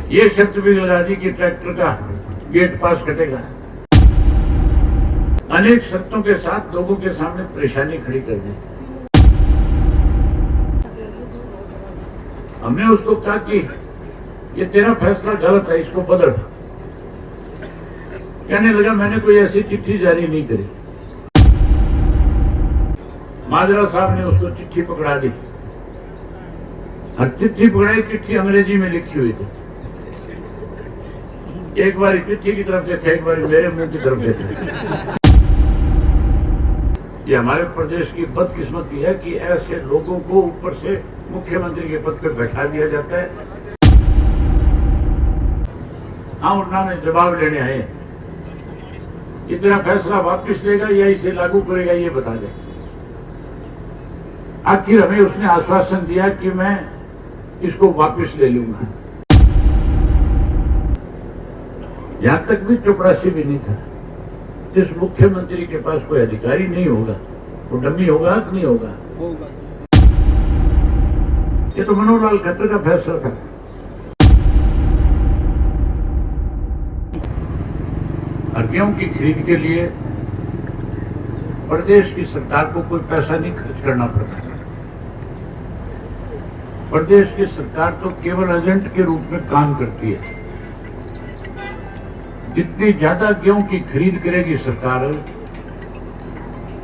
ये शर्त भी लगा दी कि ट्रैक्टर का गेट पास कटेगा। अनेक शर्तों के साथ लोगों के सामने परेशानी खड़ी कर दी। हमने उसको कहा कि ये तेरा फैसला गलत है, इसको बदल। कहने लगा मैंने कोई ऐसी चिट्ठी जारी नहीं करी। माजरा साहब ने उसको चिट्ठी पकड़ा दी। चिट्ठी पकड़ाई, चिट्ठी अंग्रेजी में लिखी हुई थी। एक बार चिट्ठी की तरफ से थे, एक बार मेरे मुंह की तरफ से थे। ये हमारे प्रदेश की बदकिस्मती है कि ऐसे लोगों को ऊपर से मुख्यमंत्री के पद पर बैठा दिया जाता है। हाँ, उन्होंने जवाब लेने आए, ये तेरा फैसला वापस लेगा या इसे लागू करेगा, ये बता दे। आखिर हमें उसने आश्वासन दिया कि मैं इसको वापस ले लूंगा। यहां तक भी चपरासी भी नहीं था। इस मुख्यमंत्री के पास कोई अधिकारी नहीं होगा, वो डमी होगा कि नहीं होगा? ये तो मनोहर लाल खट्टर का फैसला था। और गेहूं की खरीद के लिए प्रदेश की सरकार को कोई पैसा नहीं खर्च करना पड़ता। प्रदेश की सरकार तो केवल एजेंट के रूप में काम करती है। जितनी ज्यादा गेहूं की खरीद करेगी सरकार,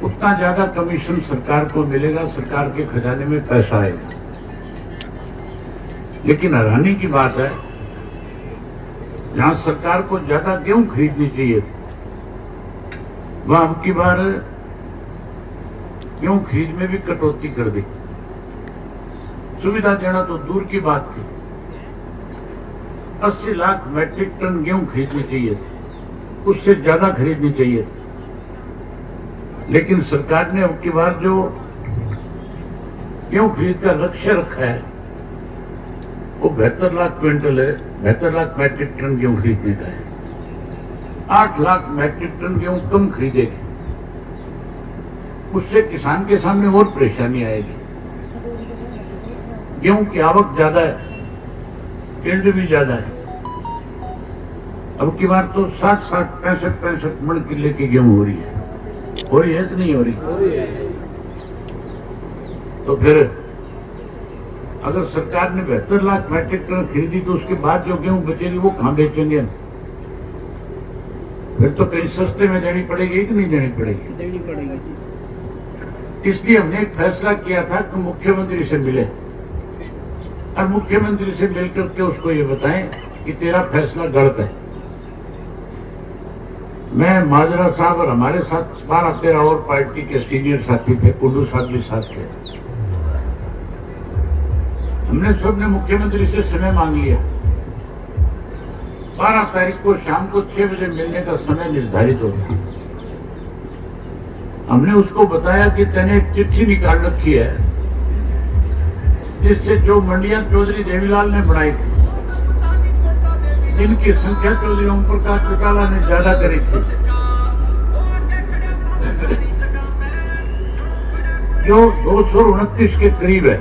उतना ज्यादा कमीशन सरकार को मिलेगा, सरकार के खजाने में पैसा आएगा। लेकिन हैरानी की बात है, जहां सरकार को ज्यादा गेहूं खरीदनी चाहिए थी, वहां अब की बार गेहूं खरीद में भी कटौती कर दी। सुविधा देना तो दूर की बात थी, 80 लाख मैट्रिक टन गेहूं खरीदनी चाहिए थी, उससे ज्यादा खरीदनी चाहिए थी। लेकिन सरकार ने अब की बार जो गेहूं खरीद का लक्ष्य रखा है, वो 72 लाख क्विंटल है, 72 लाख मैट्रिक टन गेहूं खरीदने का है। 8 लाख मैट्रिक टन गेहूं कम खरीदेगी, उससे किसान के सामने और परेशानी आएगी। गेहूं की आवक ज्यादा है, यील्ड भी ज्यादा है। अब की बार तो 60-60, 65-65 मन किले की गेहूं हो रही है कि नहीं हो रही? तो फिर अगर सरकार ने 72 लाख मैट्रिक टन खरीदी, तो उसके बाद जो गेहूं बचेगी वो कहां बेचेंगे? फिर तो कहीं सस्ते में देनी पड़ेगी कि नहीं देनी पड़ेगी? देनी पड़ेगी। इसलिए हमने एक फैसला किया था कि मुख्यमंत्री से मिले और मुख्यमंत्री से मिलकर के उसको ये बताएं कि तेरा फैसला गलत है। मैं, माजरा साहब और हमारे साथ 12-13 और पार्टी के सीनियर साथी थे, कुंडू साहब भी साथ थे। हमने सबने मुख्यमंत्री से समय मांग लिया। 12 तारीख को शाम को 6 बजे मिलने का समय निर्धारित होता। हमने उसको बताया कि तैने एक चिट्ठी निकाल रखी है, जिससे जो मंडियां चौधरी देवीलाल ने बनाई थी, इनकी संख्या चौधरी ओम प्रकाश चौटाला ने ज्यादा करी थी, जो 229 के करीब है।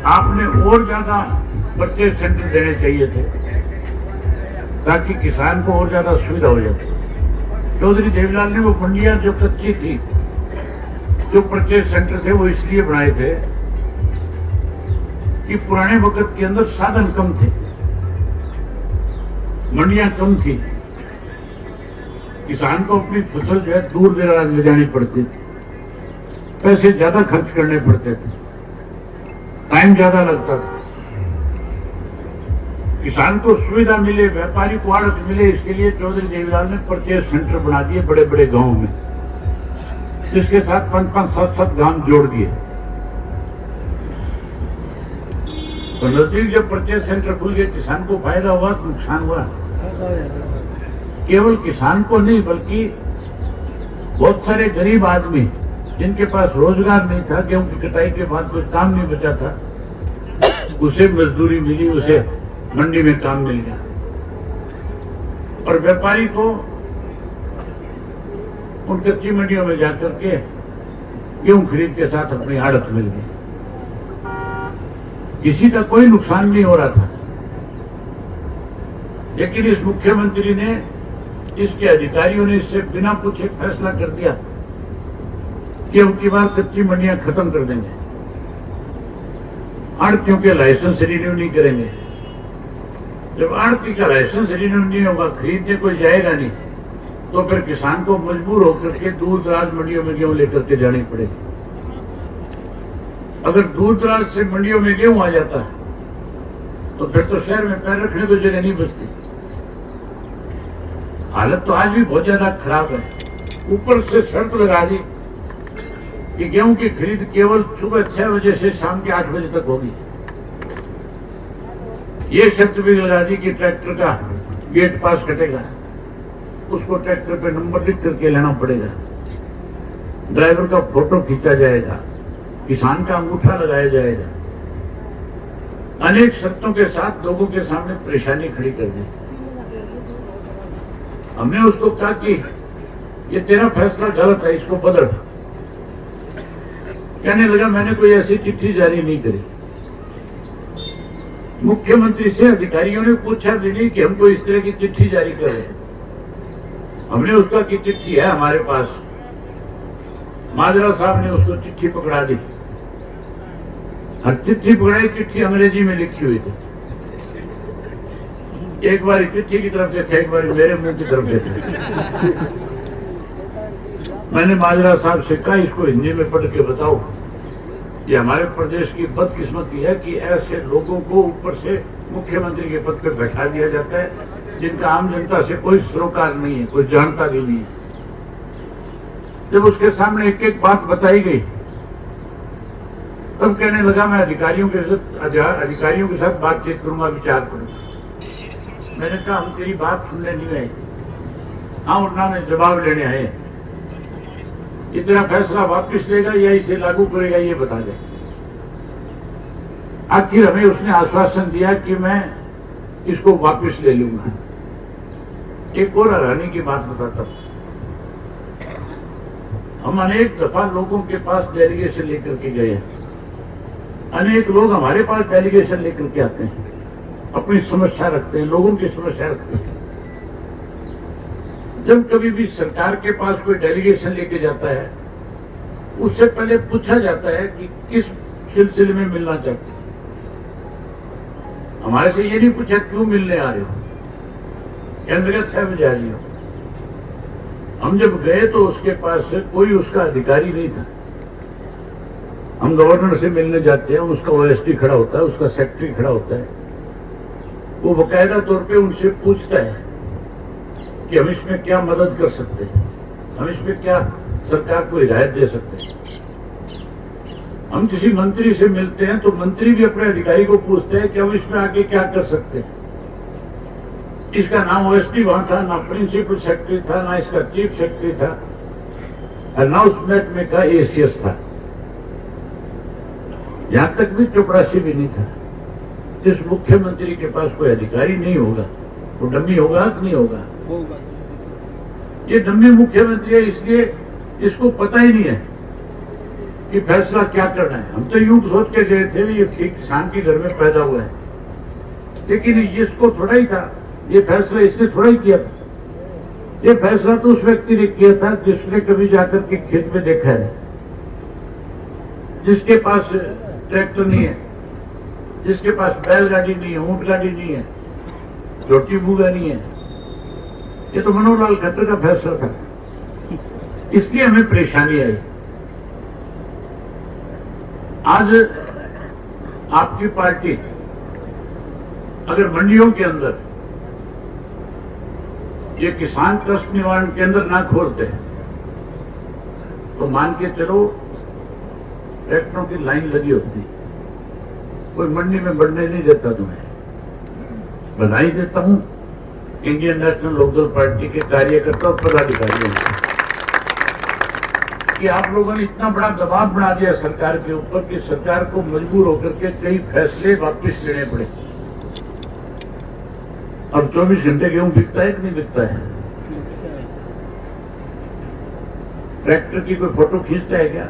आपने और ज्यादा परचेज सेंटर देने चाहिए थे, ताकि किसान को और ज्यादा सुविधा हो जाती। चौधरी देवीलाल ने वो मंडियां जो कच्ची थी, जो परचेज सेंटर थे, वो इसलिए बनाए थे कि पुराने वक्त के अंदर साधन कम थे, मंडियां कम थी, किसान को अपनी फसल जो है दूर दराज ले जानी पड़ती थी, पैसे ज्यादा खर्च करने पड़ते थे, टाइम ज्यादा लगता था। किसान को सुविधा मिले, व्यापारी को आड़त मिले, इसके लिए चौधरी देवीलाल ने परचेज सेंटर बना दिए बड़े बड़े गांवों में, जिसके साथ 5-5, 7-7 गांव जोड़ दिए। तो नजदीक जब परचेज सेंटर खुल गए, किसान को फायदा हुआ तो नुकसान हुआ? केवल किसान को नहीं, बल्कि बहुत सारे गरीब आदमी जिनके पास रोजगार नहीं था, गेहूं की कटाई के बाद कोई काम नहीं बचा था, उसे मजदूरी मिली, उसे मंडी में काम मिल गया। और व्यापारी को उन कच्ची मंडियों में जाकर के गेहूं खरीद के साथ अपनी आड़त मिल गई। किसी का कोई नुकसान नहीं हो रहा था, लेकिन इस मुख्यमंत्री ने, इसके अधिकारियों ने इससे बिना पूछे फैसला कर दिया कि अब की बार कच्ची मंडियां खत्म कर देंगे, आड़तियों के लाइसेंस रिन्यू नहीं करेंगे। जब आड़ती का लाइसेंस रिन्यू नहीं होगा, खरीदने कोई जाएगा नहीं, तो फिर किसान को मजबूर होकर के दूर दराज मंडियों में गेहूं लेकर के जानी पड़ेगी। अगर दूर दराज से मंडियों में गेहूं आ जाता है तो फिर तो शहर में पैर रखने को जगह नहीं बचती। हालत तो आज भी बहुत ज्यादा खराब है। ऊपर से शर्त लगा दी कि गेहूं की खरीद केवल सुबह 6 बजे से शाम के 8 बजे तक होगी। ये शर्त भी लगा दी कि ट्रैक्टर का गेट पास कटेगा, उसको ट्रैक्टर पे नंबर लिख करके लेना पड़ेगा, ड्राइवर का फोटो खींचा जाएगा, किसान का अंगूठा लगाया जाएगा। अनेक शर्तों के साथ लोगों के सामने परेशानी खड़ी कर दी। हमने उसको कहा कि ये तेरा फैसला गलत है, इसको बदल। कहने लगा मैंने कोई ऐसी चिट्ठी जारी नहीं करी। मुख्यमंत्री से अधिकारियों ने पूछा भी नहीं कि हमको इस तरह की चिट्ठी जारी कर रहे हैं। हमने उसका की चिट्ठी है हमारे पास। माजरा साहब ने उसको चिट्ठी पकड़ा दी। हर चिट्ठी पकड़ाई, चिट्ठी अंग्रेजी में लिखी हुई थी। एक बार चिट्ठी की तरफ देखा, एक बार मेरे मुंह की तरफ देखा। मैंने माजरा साहब से कहा इसको हिंदी में पढ़ के बताओ। ये हमारे प्रदेश की बदकिस्मती है कि ऐसे लोगों को ऊपर से मुख्यमंत्री के पद पर बैठा दिया जाता है जिनका आम जनता से कोई सरोकार नहीं है, कोई जानता भी नहीं है। जब उसके सामने एक एक बात बताई गई तब कहने लगा मैं अधिकारियों के साथ बातचीत करूंगा, विचार करूंगा। मैंने कहा हम तेरी बात सुनने नहीं आए, हाँ उन्होंने जवाब लेने आए। ये तेरा फैसला वापस लेगा या इसे लागू करेगा ये बता दे। आखिर हमें उसने आश्वासन दिया कि मैं इसको वापस ले लूंगा। एक और हैरानी की बात बताता हूं। हम अनेक दफा लोगों के पास डेलीगेशन लेकर के गए हैं। अनेक लोग हमारे पास डेलीगेशन लेकर के आते हैं, अपनी समस्या रखते हैं, लोगों की समस्या रखते हैं। जब कभी भी सरकार के पास कोई डेलीगेशन लेके जाता है, उससे पहले पूछा जाता है कि किस सिलसिले में मिलना चाहते हैं। हमारे से ये नहीं पूछा क्यों मिलने आ रहे हो, केंद्र 6 बजे आ रही हो। हम जब गए तो उसके पास से कोई उसका अधिकारी नहीं था। हम गवर्नर से मिलने जाते हैं, उसका ओएसडी खड़ा होता है, उसका सेक्रेटरी खड़ा होता है। वो बकायदा तौर पे उनसे पूछता है कि हम इसमें क्या मदद कर सकते हैं, हम इसमें क्या सरकार को हिदायत दे सकते हैं। हम किसी मंत्री से मिलते हैं तो मंत्री भी अपने अधिकारी को पूछते हैं कि हम इसमें आगे क्या कर सकते हैं। इसका नाम ओएसडी वहां था, ना प्रिंसिपल सेक्रेटरी था, ना इसका चीफ सेक्रेटरी था, अनाउंसमेंट में का एसीएस था। यहां तक भी चपरासी भी नहीं था। जिस मुख्यमंत्री के पास कोई अधिकारी नहीं होगा वो डम्मी होगा कि नहीं होगा? ये डम्मी मुख्यमंत्री है, इसलिए इसको पता ही नहीं है कि फैसला क्या करना है। हम तो यूं सोच के गए थे भी ये किसान के घर में पैदा हुआ है, लेकिन इसको थोड़ा ही था, ये फैसला इसने थोड़ा ही किया था। ये फैसला तो उस व्यक्ति ने किया था जिसने कभी जाकर के खेत में देखा है, जिसके पास ट्रैक्टर नहीं है, जिसके पास बैलगाड़ी नहीं है, ऊंट गाड़ी नहीं है, रोटी भूगा नहीं है। ये तो मनोहर लाल खट्टर का फैसला था, इसलिए हमें परेशानी आई। आज आपकी पार्टी अगर मंडियों के अंदर ये किसान कष्ट निवारण केंद्र ना खोलते तो मान के चलो ट्रैक्टरों की लाइन लगी होती, कोई मंडी में बढ़ने नहीं देता। तुम्हें बधाई देता हूं इंडियन नेशनल लोकदल पार्टी के कार्यकर्ता और पदाधिकारियों कि आप लोगों ने इतना बड़ा दबाव बना दिया सरकार के ऊपर कि सरकार को मजबूर होकर के कई फैसले वापस लेने पड़े। अब 24 घंटे गेहूं बिकता है कि नहीं बिकता है? ट्रैक्टर की कोई फोटो खींचता है क्या?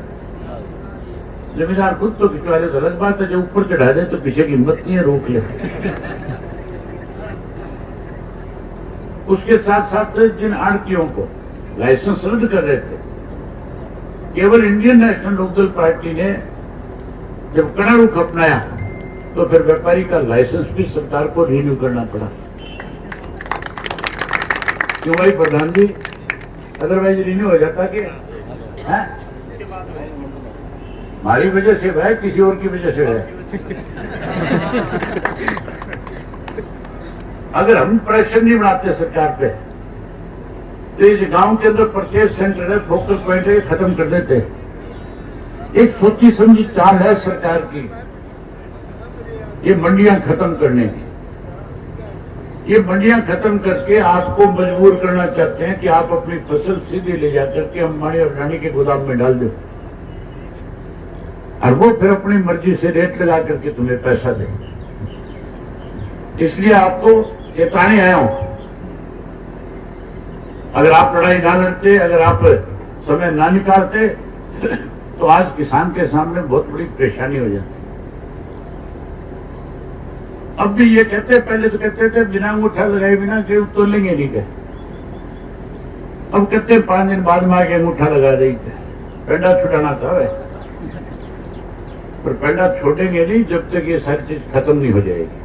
जमींदार खुद तो खिंचवा ले तो अलग बात है, जो ऊपर चढ़ा दे तो पीछे की हिम्मत नहीं है रोक ले। उसके साथ साथ जिन आड़तियों को लाइसेंस रद्द कर रहे थे, केवल इंडियन नेशनल लोकदल पार्टी ने जब कड़ा रुख अपनाया तो फिर व्यापारी का लाइसेंस भी सरकार को रिन्यू करना पड़ा। क्यों भाई प्रधान जी, अदरवाइज रिन्यू हो जाता कि हमारी वजह से है, किसी और की वजह से है। अगर हम प्रेशर नहीं बनाते सरकार पे तो इस गांव के अंदर परचेज सेंटर है, फोकस पॉइंट है, खत्म कर देते। एक सोची समझी चाल है सरकार की, ये मंडियां खत्म करने की। ये मंडियां खत्म करके आपको मजबूर करना चाहते हैं कि आप अपनी फसल सीधे ले जाकर के अंबानी और अडानी के गोदाम में डाल दो, और वो फिर अपनी मर्जी से रेट लगा करके तुम्हें पैसा दे। इसलिए आपको चेताने आया हूं, अगर आप लड़ाई ना लड़ते, अगर आप समय ना निकालते तो आज किसान के सामने बहुत बड़ी परेशानी हो जाती। अब भी ये कहते, पहले तो कहते थे बिना अंगूठा लगाए बिना गेहूं तोलेंगे नहीं कहे, अब कहते 5 दिन बाद में आके अंगूठा लगा देंगे। पेंडा छुटाना था वह, पर पेंडा छोड़ेंगे नहीं जब तक ये सारी चीज खत्म नहीं हो जाएगी।